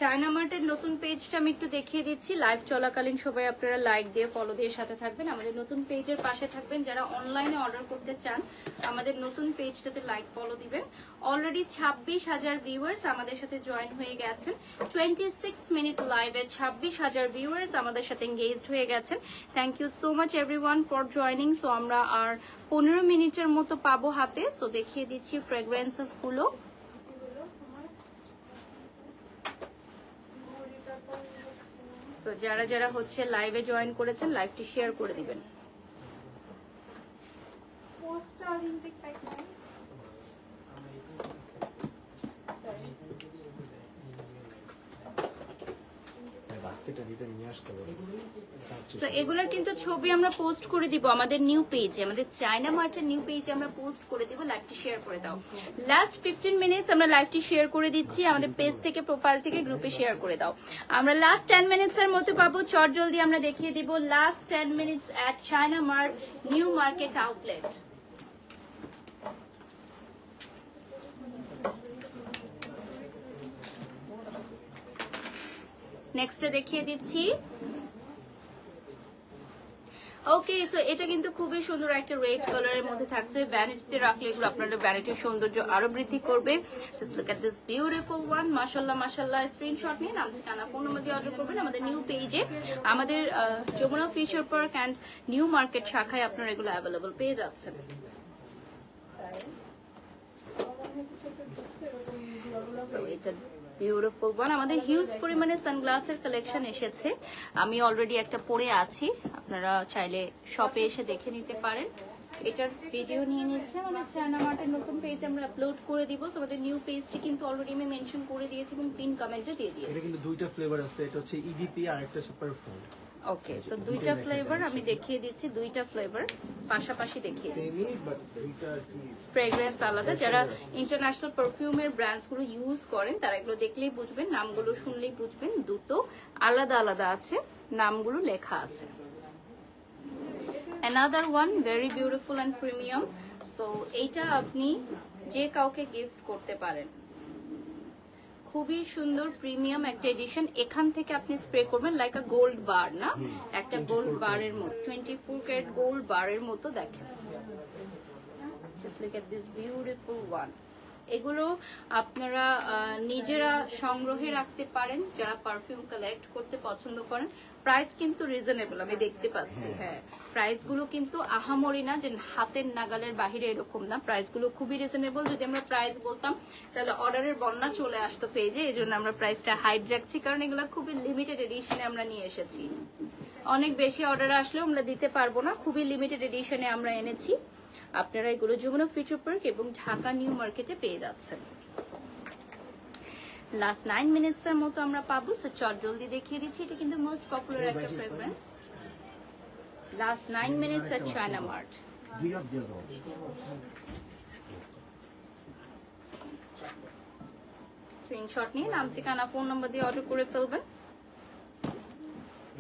চায়না মার্টের নতুন পেজটা আমি একটু দেখিয়ে দিচ্ছি। লাইভ চলাকালীন সবাই আপনারা লাইক দিয়ে ফলো দিয়ে সাথে থাকবেন, আমাদের নতুন পেজের পাশে থাকবেন। যারা অনলাইনে অর্ডার করতে চান আমাদের নতুন পেজটাতে লাইক ফলো দিবেন। অলরেডি 26,000 ভিউয়ার্স আমাদের সাথে জয়েন হয়ে গেছেন। 26 মিনিট লাইভে 26,000 ভিউয়ার্স আমাদের সাথে এঙ্গেজড হয়ে গেছেন। Thank you so much everyone for joining. So আমরা আর 15 মিনিটের মতো পাবো হাতে। সো দেখিয়ে দিচ্ছি ফ্রেগ্রেন্সেস গুলো। সো যারা যারা হচ্ছে লাইভে জয়েন করেছেন লাইভটি শেয়ার করে দিবেন। এগুলোর কিন্তু ছবি আমরা পোস্ট করে দিব আমাদের নিউ পেজে, আমাদের চায়না মার্টের নিউ পেজে আমরা পোস্ট করে দিব। লাইভটি শেয়ার করে দাও। লাস্ট 15 মিনিটস আমরা লাইভটি শেয়ার করে দিচ্ছি আমাদের পেজ থেকে, প্রোফাইল থেকে গ্রুপে শেয়ার করে দাও। আমরা লাস্ট 10 মিনিটস এর মতো পাবো, চট জলদি আমরা দেখিয়ে দিব। Last 10 minutes at China Mart New Market outlet. নেক্সটে দেখিয়ে দিচ্ছি ওকে, সো এটা কিন্তু খুবই সুন্দর একটা রেড কালারের মধ্যে থাকছে। ভ্যানিটিতে রাখলে এগুলো আপনাদের ভ্যানিটির সৌন্দর্য আরো বৃদ্ধি করবে। Just look at this beautiful one. মাশাআল্লাহ মাশাআল্লাহ। স্ক্রিনশট নিয়ে নাম ঠিকানা ফোন নাম্বার দিয়ে অর্ডার করবেন আমাদের নিউ পেজে। আমাদের Jamuna future Park and New Market শাখায় আপনারা এগুলো অ্যাভেলেবল পেয়ে যাচ্ছেন। So, এটা বিউটিফুল ওয়ান। আমাদের হিউজ পরিমাণে সানগ্লাসের কালেকশন এসেছে। আমি অলরেডি একটা পরে আছি, আপনারা চাইলে শপে এসে দেখে নিতে পারেন। এটার ভিডিও নিয়ে নিচ্ছে আমাদের চায়না মার্টের নতুন পেজ আমরা আপলোড করে দিব। আমাদের নিউ পেজটি কিন্তু অলরেডি আমি মেনশন করে দিয়েছি এবং পিন কমেন্টে দিয়ে দিয়েছি। এটা কিন্তু দুইটা ফ্লেভার আছে, এটা হচ্ছে ইভিপি আর একটা সুপার ফোন। ওকে, সো দুইটা ফ্লেভার আমি দেখিয়ে দিচ্ছি, দুইটা ফ্লেভার পাশাপাশি দেখিয়ে দিচ্ছি। সেমই বাট দুইটা কি ফ্রেগ্রেন্স আলাদা। যারা ইন্টারন্যাশনাল পারফিউমের ব্র্যান্ডস গুলো ইউজ করেন তারা এগুলো দেখলেই বুঝবেন, নামগুলো শুনলেই বুঝবেন দুটো আলাদা আলাদা আছে, নামগুলো লেখা আছে। Another one very beautiful and premium. So এইটা আপনি যে কাউকে গিফট করতে পারেন। খুবই সুন্দর প্রিমিয়াম একটা এডিশন। এখান থেকে আপনি স্প্রে করবেন লাইক আ গোল্ড বার, না একটা গোল্ড বারের মতো, 24 ক্যারেট গোল্ড বারের মতো দেখেন। Just look at this beautiful one. এগুলো আপনারা নিজেরা সংগ্রহে রাখতে পারেন যারা পারফিউম কালেক্ট করতে পছন্দ করেন। প্রাইস কিন্তু রিজনেবল আমি দেখতে পাচ্ছি। হ্যাঁ, প্রাইস গুলো কিন্তু আহামরি না যে হাতের নাগালের বাহিরে, এরকম না। প্রাইস গুলো খুবই রিজনেবল। যদি আমরা প্রাইস বলতাম তাহলে অর্ডারের বন্যা চলে আসতো পেজে, এই জন্য আমরা প্রাইসটা হাইড রাখছি, কারণ এগুলো খুবই লিমিটেড এডিশনে আমরা নিয়ে এসেছি। অনেক বেশি অর্ডার আসলেও আমরা দিতে পারবো না, খুবই লিমিটেড এডিশনে আমরা এনেছি। আপনারা এগুলো যমুনা ফিউচার পার্ক এবং ঢাকা নিউ মার্কেটে পেয়ে যাচ্ছেন। লাস্ট 9 মিনিটস এর মতো আমরা পাবো, সো চট জলদি দেখিয়ে দিচ্ছি। এটা কিন্তু মোস্ট পপুলার একটা fragrance. Last 9 minutes at China mart. Screenshot নিয়ে নাম ঠিকানা ফোন নাম্বার দিয়ে অর্ডার করে ফেলবেন।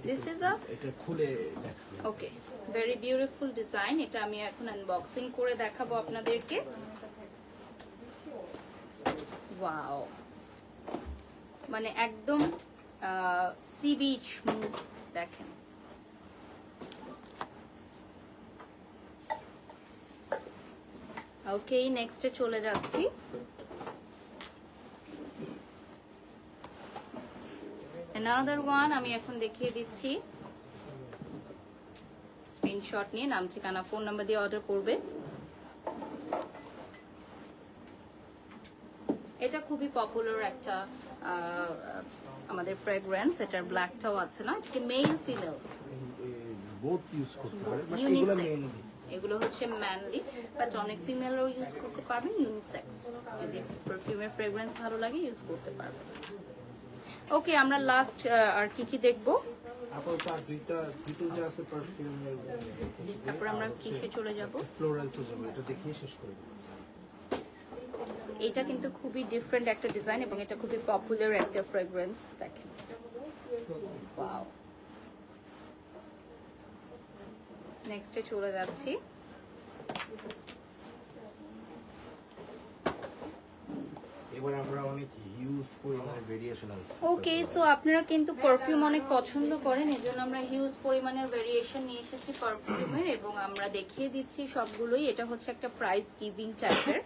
দিস ইজ আ এটা খুলে দেখো। ওকে, ভেরি বিউটিফুল ডিজাইন। এটা আমি এখন আনবক্সিং করে দেখাবো আপনাদেরকে। ওয়াও, মানে একদম সি বিচ মুড দেখেন। ওকে, নেক্সটে চলে যাচ্ছি। Another one আমি এখন দেখিয়ে দিচ্ছি। স্ক্রিনশট নিয়ে নাম ঠিকানা ফোন নাম্বার দিয়ে অর্ডার করবে। এটা খুবই পপুলার একটা আমাদের ফ্রেগ্রেন্স। এটার ব্ল্যাকটাও আছে না, এটাকে মেল ফিমেল বোথ ইউজ করতে পারে, বাট এগুলো ইউনিসেক্স। মেইনলি এগুলো হচ্ছে ম্যানলি, বাট অনেক ফিমেলও ইউজ করতে পারবেন। ইউনিসেক্স, যদি পারফিউমের ফ্রেগ্রেন্স ভালো লাগে ইউজ করতে পারবেন। ওকে, আমরা লাস্ট আর কি কি দেখবো? আপাতত আর দুইটা আছে পারফিউমের। তারপর আমরা কিসে চলে যাব? ফ্লোরাল চলে যাবো, এটা দেখিয়ে শেষ করে দেবো। এটা কিন্তু খুবই ডিফারেন্ট একটা ডিজাইন এবং এটা খুবই পপুলার একটা ফ্রেগ্রেন্স। দেখেন, ওয়াও। নেক্সটে চলে যাচ্ছি। এবার আমরা অনেক হিউজ পরিমাণে ভেরিয়েশন আছে। ওকে, সো আপনারা কিন্তু পারফিউম অনেক পছন্দ করেন, এজন্য আমরা হিউজ পরিমাণের ভেরিয়েশন নিয়ে এসেছি পারফিউমের এবং আমরা দেখিয়ে দিচ্ছি সবগুলোই। এটা হচ্ছে একটা প্রাইস গিভিং টাইপের,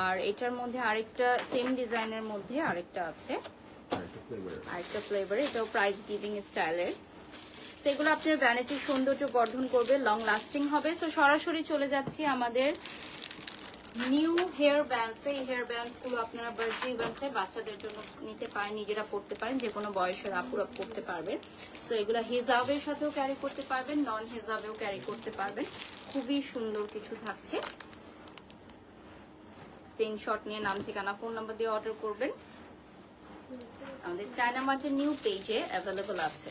আর এটার মধ্যে আরেকটা সেম ডিজাইনের মধ্যে আরেকটা আছে, আরেকটা ফ্লেভার। এটাও প্রাইস গিভিং স্টাইলের। সেগুলো আপনার ভ্যানিটির সৌন্দর্য বর্ধন করবে, লং লাস্টিং হবে। সো সরাসরি চলে যাচ্ছি আমাদের নিউ হেয়ার ব্যান্ডস। এই হেয়ার ব্যান্ডস গুলো আপনারা বার্থডে ইভেন্টে বাচ্চাদের জন্য নিতে পারেন, নিজেরা পড়তে পারেন, যে কোনো বয়সের আপুরা পড়তে পারবেন। সো এগুলো হিজাবের সাথেও ক্যারি করতে পারবেন, নন হিজাবেও ক্যারি করতে পারবেন। খুবই সুন্দর কিছু থাকছে। স্ক্রিনশট নিয়ে নাম ঠিকানা ফোন নাম্বার দিয়ে অর্ডার করবেন। আমাদের চায়না মার্টের নিউ পেজে অ্যাভেলেবল আছে।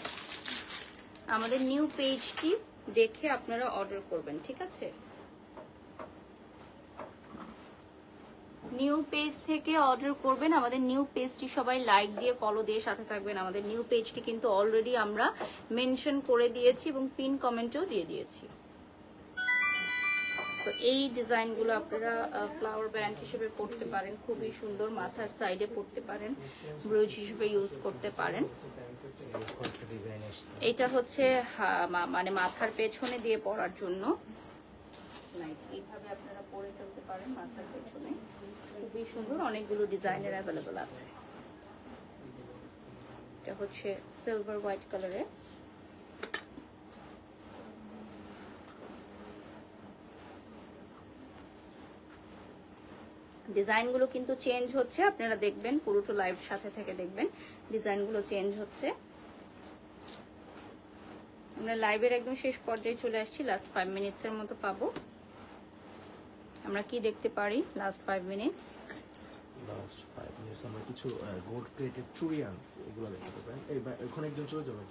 আমাদের নিউ পেজটি দেখে আপনারা অর্ডার করবেন, ঠিক আছে? নিউ পেজ থেকে অর্ডার করবেন। আমাদের নিউ পেজটি সবাই লাইক দিয়ে ফলো দিয়ে সাথে থাকবেন। আমাদের নিউ পেজটি কিন্তু অলরেডি আমরা মেনশন করে দিয়েছি এবং পিন কমেন্টেও দিয়ে দিয়েছি। সো সো এই ডিজাইনগুলো আপনারা ফ্লাওয়ার ব্যান্ড হিসেবে পড়তে পারেন, খুবই সুন্দর, মাথার সাইডে পড়তে পারেন, ব্রুজ হিসেবে ইউজ করতে পারেন। এটা হচ্ছে মানে মাথার পেছনে দিয়ে পরার জন্য, এইভাবে আপনারা পরে ফেলতে পারেন মাথার পেছনে, খুবই সুন্দর। অনেকগুলো ডিজাইনের অ্যাভেলেবল আছে। এটা হচ্ছে সিলভার হোয়াইট কালারের। ডিজাইনগুলো কিন্তু চেঞ্জ হচ্ছে, আপনারা দেখবেন পুরোটা লাইভ সাথে থেকে দেখবেন ডিজাইনগুলো চেঞ্জ হচ্ছে। আমরা লাইভের একদম শেষ পর্যায়ে চলে আসছি, লাস্ট 5 মিনিটসের মতো পাবো। আমরা কি দেখতে পারি লাস্ট 5 মিনিটস? লাস্ট 5 মিনিটস আমরা কিছু গোল্ড প্লেটেড চুড়ি আনছি, এগুলো দেখতে পারেন। এই ওখানে একজন চলে যাবে।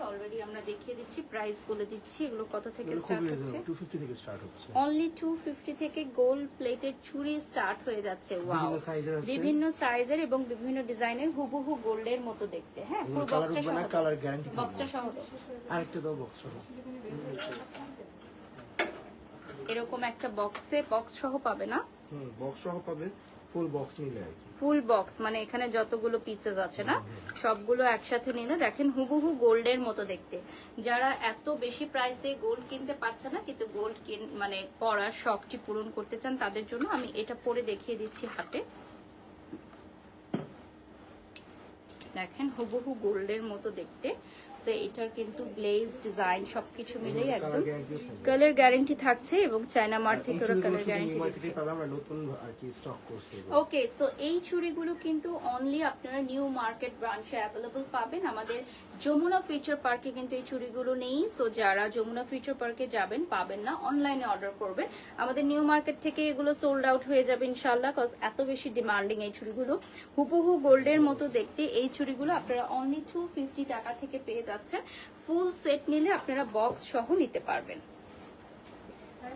অলরেডি আমরা দেখিয়ে দিচ্ছি, প্রাইস বলে দিচ্ছি, এগুলো কত থেকে স্টার্ট হচ্ছে। 250 থেকে স্টার্ট হচ্ছে। অনলি 250 থেকে গোল্ড প্লেটেড চুড়ি স্টার্ট হয়ে যাচ্ছে। ওয়াও, বিভিন্ন সাইজের এবং বিভিন্ন ডিজাইনের, হুবহু গোল্ডের মতো দেখতে। হ্যাঁ, পুরো বক্সটা সহ, কালার গ্যারান্টি, বক্সটা সহ। আরেকটা দাও বক্স সহ। এরকম একটা বক্সে বক্স সহ পাবে না? বক্স সহ পাবে, ফুল বক্স নিলে আর কি। ফুল বক্স মানে এখানে যতগুলো পিসেস আছে না, সবগুলো একসাথে নিলে দেখেন হুবহু গোল্ডের মতো দেখতে। যারা এত বেশি প্রাইস দিয়ে গোল্ড কিনতে পারছে না, কিন্তু গোল্ড মানে পরার শখটি পূরণ করতে চান, তাদের জন্য আমি এটা পরে দেখিয়ে দিচ্ছি হাতে। দেখেন হুবহু গোল্ডের মতো দেখতে। তো এটার কিন্তু গ্লেজ ডিজাইন সবকিছু মিলেই একদম কালার গ্যারান্টি থাকছে, এবং চায়না মার্ট থেকে ওরা কালার গ্যারান্টি দিচ্ছে। আমরা নতুন আর কি স্টক করছি। ওকে, সো এই চুড়িগুলো কিন্তু অনলি আপনারা নিউ মার্কেট ব্রাঞ্চে অ্যাভেলেবল পাবেন। আমাদের যমুনা ফিউচার পার্কে কিন্তু এই চুড়িগুলো নেই। সো যারা যমুনা ফিউচার পার্কে যাবেন পাবেন না, অনলাইনে অর্ডার করবেন। আমাদের নিউ মার্কেট থেকে এগুলো সোল্ড আউট হয়ে যাবে ইনশাআল্লাহ, কজ এত বেশি ডিমান্ডিং এই চুড়িগুলো। হুবহু গোল্ডের মতো দেখতে এই চুড়িগুলো আপনারা অনলি 250 টাকা থেকে পেয়ে যাচ্ছেন। ফুল সেট নিলে আপনারা বক্স সহ নিতে পারবেন।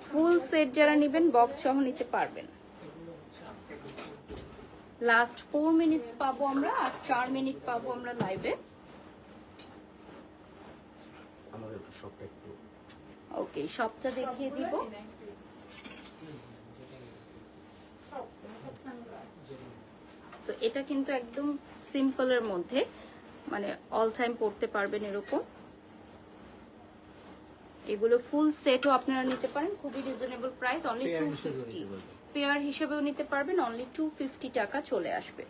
ফুল সেট যারা নেবেন বক্স সহ নিতে পারবেন। লাস্ট 4 মিনিটস পাবো আমরা, আর 4 মিনিট পাবো আমরা লাইভে। আমাদের শপটা একটু ওকে, শপটা দেখিয়ে দিব। সো এটা কিন্তু একদম সিম্পলের মধ্যে, মানে অল টাইম পড়তে পারবেন এরকম। এগুলো ফুল সেটও আপনারা নিতে পারেন, খুবই রিজনেবল প্রাইস, অনলি 250। পেয়ার হিসেবেও নিতে পারবেন, অনলি 250 টাকা চলে আসবে।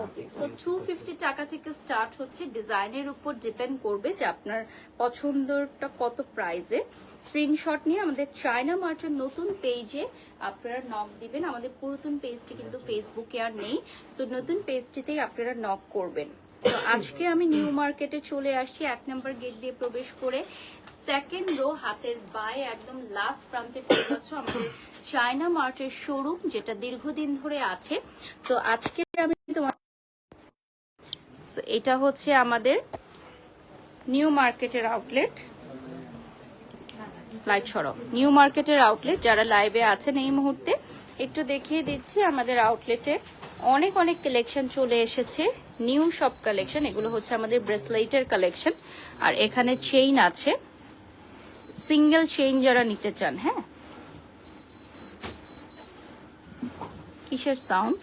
ওকে, সো 250 টাকা থেকে স্টার্ট হচ্ছে। ডিজাইনের উপর ডিপেন্ড করবে যে আপনার পছন্দটা কত প্রাইসে। স্ক্রিনশট নিয়ে আমাদের চায়না মার্টের নতুন পেজে আপনারা নক দিবেন। আমাদের পুরাতন পেজটি কিন্তু ফেসবুকে আর নেই, সো নতুন পেজটিতেই আপনারা নক করবেন। তো আজকে আমি নিউ মার্কেটে চলে আসছি, 1 নম্বর গেট দিয়ে প্রবেশ করে সেকেন্ড রো হাতের বায়ে একদম লাস্ট প্রান্তে পেয়ে যাচ্ছ আমাদের চায়না মার্টের শোরুম, যেটা দীর্ঘদিন ধরে আছে। তো আজকে আমি তোমার, এটা হচ্ছে আমাদের নিউ মার্কেটের আউটলেট। লাইট সরব নিউ মার্কেটের আউটলেট, যারা লাইভে আছেন এই মুহূর্তে একটু দেখিয়ে দিচ্ছি। আমাদের আউটলেটে অনেক অনেক কালেকশন চলে এসেছে, নিউ সব কালেকশন। এগুলো হচ্ছে আমাদের ব্রেসলেটের কালেকশন, আর এখানে চেইন আছে, সিঙ্গেল চেইন যারা নিতে চান। হ্যাঁ, কিসের সাউন্ড?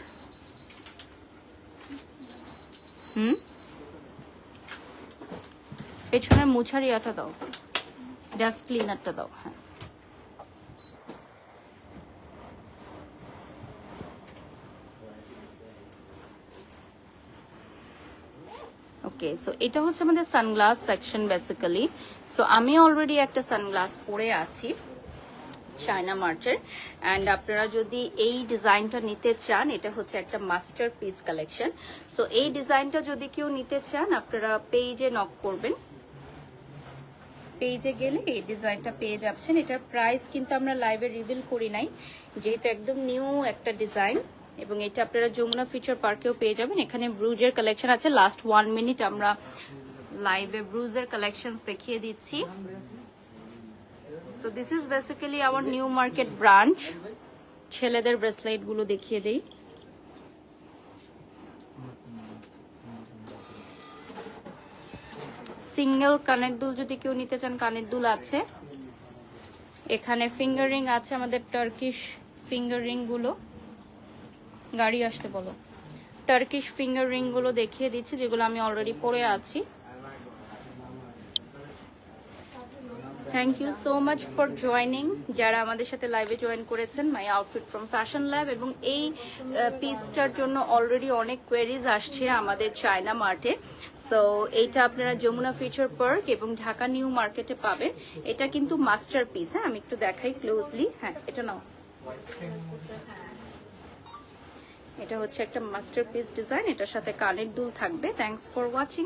পেছনের মুছার ইয়াটা দাও, ডাস্ট ক্লিনারটা দাও। হ্যাঁ, ওকে, সো এটা হচ্ছে আমাদের সানগ্লাস সেকশন বেসিক্যালি। সো আমি অলরেডি একটা সানগ্লাস পরে আছি চায়না মার্টের, অ্যান্ড আপনারা যদি এই ডিজাইনটা নিতে চান, এটা হচ্ছে একটা মাস্টার পিস কালেকশন। সো এই ডিজাইনটা যদি কেউ নিতে চান, আপনারা পেজে নক করবেন। পেজে গেলে এই ডিজাইনটা পেয়ে যাচ্ছেন। এটার প্রাইস কিন্তু আমরা লাইভে রিভিল করি নাই, যেহেতু একদম নিউ একটা ডিজাইন, এবং এটা আপনারা যমুনা ফিউচার পার্কেও পেয়ে যাবেন। এখানে ব্রুজের কালেকশন আছে। লাস্ট 1 মিনিট আমরা লাইভে ব্রুজের কালেকশনস দেখিয়ে দিচ্ছি। So this is basically our new market branch. ছেলেদের ব্রেসলেট গুলো দেখিয়ে দেই। সিঙ্গেল কানের দুল যদি কেউ নিতে চান, কানের দুল আছে। এখানে ফিঙ্গার রিং আছে, আমাদের টার্কিশ ফিঙ্গার রিং গুলো, গাড়ি আসতে বলো, টার্কিশ ফিঙ্গার রিং গুলো দেখিয়ে দিচ্ছি, যেগুলো আমি অলরেডি পরে আছি। Thank you so much for joining, যারা আমাদের সাথে লাইভে জয়েন করেছেন। My outfit from Fashion Lab. এবং এই পিসটার জন্য অলরেডি অনেক কোয়েরিজ আসছে আমাদের চায়না মার্টে। সো এইটা আপনারা যমুনা ফিউচার পার্ক এবং ঢাকা নিউ মার্কেটে পাবেন। এটা কিন্তু মাস্টার পিস। হ্যাঁ, আমি একটু দেখাই ক্লোজলি। হ্যাঁ, এটা নাও, এটা হচ্ছে একটা মাস্টার পিস ডিজাইন, এটার সাথে কানের দুল থাকবে। Thanks for watching.